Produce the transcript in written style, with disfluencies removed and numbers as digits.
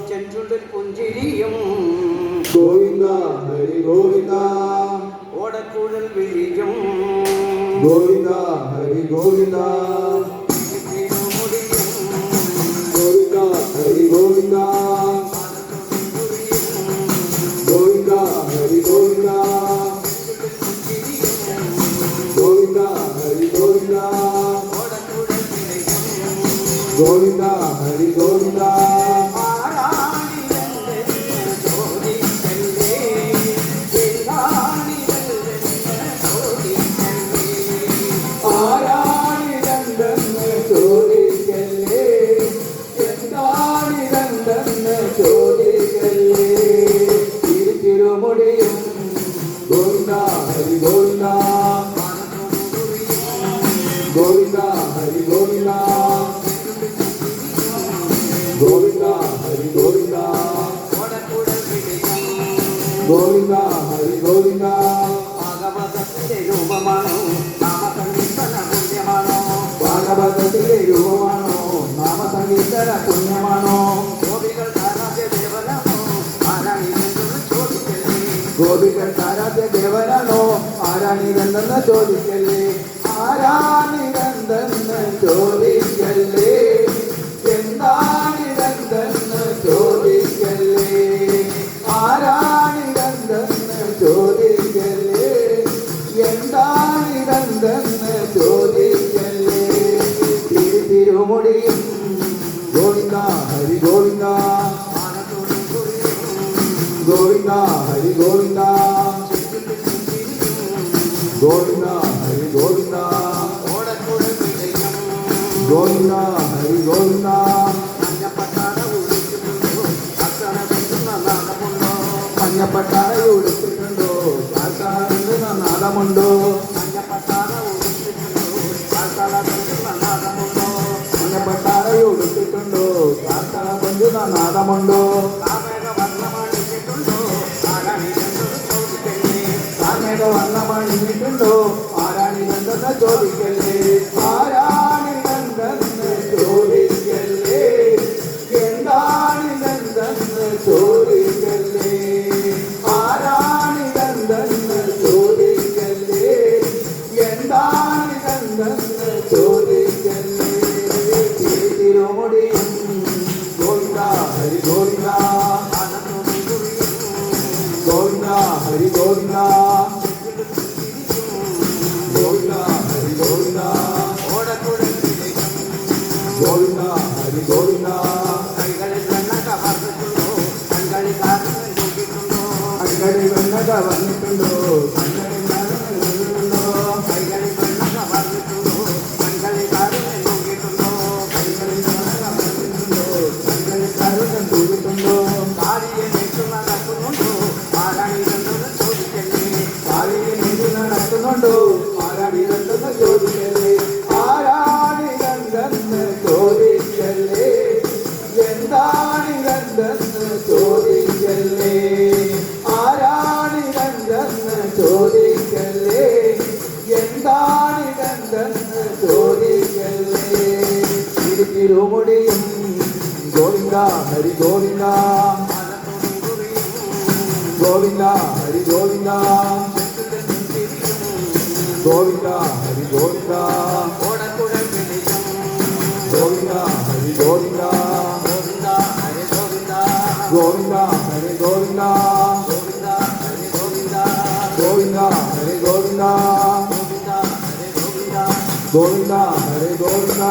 ചെഞ്ചുണ്ടിൽ പുഞ്ചിരിയും ഗോവിന്ദ ഹരി ഗോവിന്ദ ഓടക്കുഴൽ വിളിയും ഗോവിന്ദ ഹരി ഗോവിന്ദ ഗോവിന്ദ ഹരി ഗോവിന്ദ ഗോവിന്ദ ഹരി ഗോവിന്ദ ഗോവിന്ദ ഹരി ഗോവിന്ദ ഗോവിന്ദ ഹരി ഗോവിന്ദ ഗോവിന്ദ ഹരി ഗോവിന്ദ ഗോവിന്ദ ഹരി ഗോവിന്ദ ഗോവിന്ദ ഹരി ഗോവിന്ദ ഗോവിന്ദ ഹരി ഗോവിന്ദ ഭാഗവതത്തിലെ രൂപമാണോ നാമസങ്കീർത്തന പുണ്യമാണോ ഭാഗവതത്തിലെ രൂപമാണോ നാമസങ്കീർത്തന പുണ്യമാണോ ഗോപികൾക്ക് ആരാധ്യ ദേവനാണോ ആരാണിതെന്ന് ചോദിക്കല്ലേ ഗോപികൾക്ക് ആരാധ്യ ദേവനാണോ ആരാണിതെന്ന് ചോദിക്കല്ലേ ആരാണിതെന്ന് ചോദിക്കല്ലേ എന്താണിതെന്ന് ചോദിക്കല്ലേ ആരാണിതെന്ന് ചോദിക്കല്ലേ എന്താണിതെന്ന് ചോദിക്കല്ലേ തിരുമുടിയും ഗോവിന്ദ ഹരി ഗോവിന്ദ ഗോവിന്ദ ഹരി ഗോവിന്ദ ഗോവിന്ദ ഹരി ഗോവിന്ദ ഗോവിന്ദ ഹരി ഗോവിന്ദ മഞ്ഞപ്പട്ടാറ ഉടുത്തിട്ടുണ്ടോ കാൽക്കാടുന്ന നാദമുണ്ടോ മഞ്ഞപ്പട്ടാറ ഉടുത്തിട്ടുണ്ടോ കാൽക്കാട കൊഞ്ചുന്ന നാദമുണ്ടോ വർണ്ണമണിഞ്ഞിട്ടുണ്ടോ ആരാണിതെന്ന് ചോദിക്കല്ലേ ആരാണിതെന്ന് ചോദിക്കല്ലേ എന്താണിതെന്ന് ചോദിക്കല്ലേ ആരാണിതെന്ന് ചോദിക്കല്ലേ എന്താണിതെന്ന് ചോദിക്കല്ലേ തിരുമുടിയും ഗോവിന്ദ ഹരി ഗോവിന്ദ ഗോവിന്ദ ഹരി ഗോവിന്ദ ഗോവിന്ദ ഹരി ഗോവിന്ദ ഗോവിന്ദ ഹരി ഗോവിന്ദ കൈകളിൽ വെണ്ണ കവർന്നിട്ടുണ്ടോ കൺകളിൽ കാരണങ്ങൾ നോക്കിയിട്ടുണ്ടോ കൈകളിൽ വെണ്ണ കവർന്നിട്ടുണ്ടോ കൈകളിൽ കവർന്നിട്ടുണ്ടോ കൈകളിൽ വെണ്ണ കവർന്നിട്ടുണ്ടോ കൺകളിൽ കാരണങ്ങൾ നോക്കിയിട്ടുണ്ടോ കൈകളിൽ വെണ്ണ കവർന്നിട്ടുണ്ടോ കൈകളിൽ കരുതൽ തൂക്കിയിട്ടുണ്ടോ കാലിയെ നെറ്റു നടക്കുന്നുണ്ടോ ആരാണിതെന്ന് ചോദിക്കല്ലേ കാലിയെ നെഞ്ചു നടക്കുന്നുണ്ടോ ആരാണിതെന്ന് ചോദിക്കല്ലേ ആരാണിതെന്ന് ചോദിക്കല്ലേ എന്താണിതെന്ന് ചോദിക്കല്ലേ ആരാണിതെന്ന് ചോദിക്കല്ലേ എന്താണിതെന്ന് ചോദിക്കല്ലേ തിരുമുടിയും ഗോവിന്ദ ഹരി ഗോവിന്ദ ഗോവിന്ദ ഹരി ഗോവിന്ദ ഗോവിന്ദ ഹരി ഗോവിന്ദ ഓടക്കുഴൽ വിളിയും ഗോവിന്ദ ഹരി ഗോവിന്ദ ഗോവിന്ദ ഹരി ഗോവിന്ദ ഗോവിന്ദ ഹരി ഗോവിന്ദ ഗോവിന്ദ ഹരി ഗോവിന്ദ ഗോവിന്ദ ഹരി ഗോവിന്ദ ഗോവിന്ദ ഹരി ഗോവിന്ദ ഗോവിന്ദ ഹരി ഗോവിന്ദ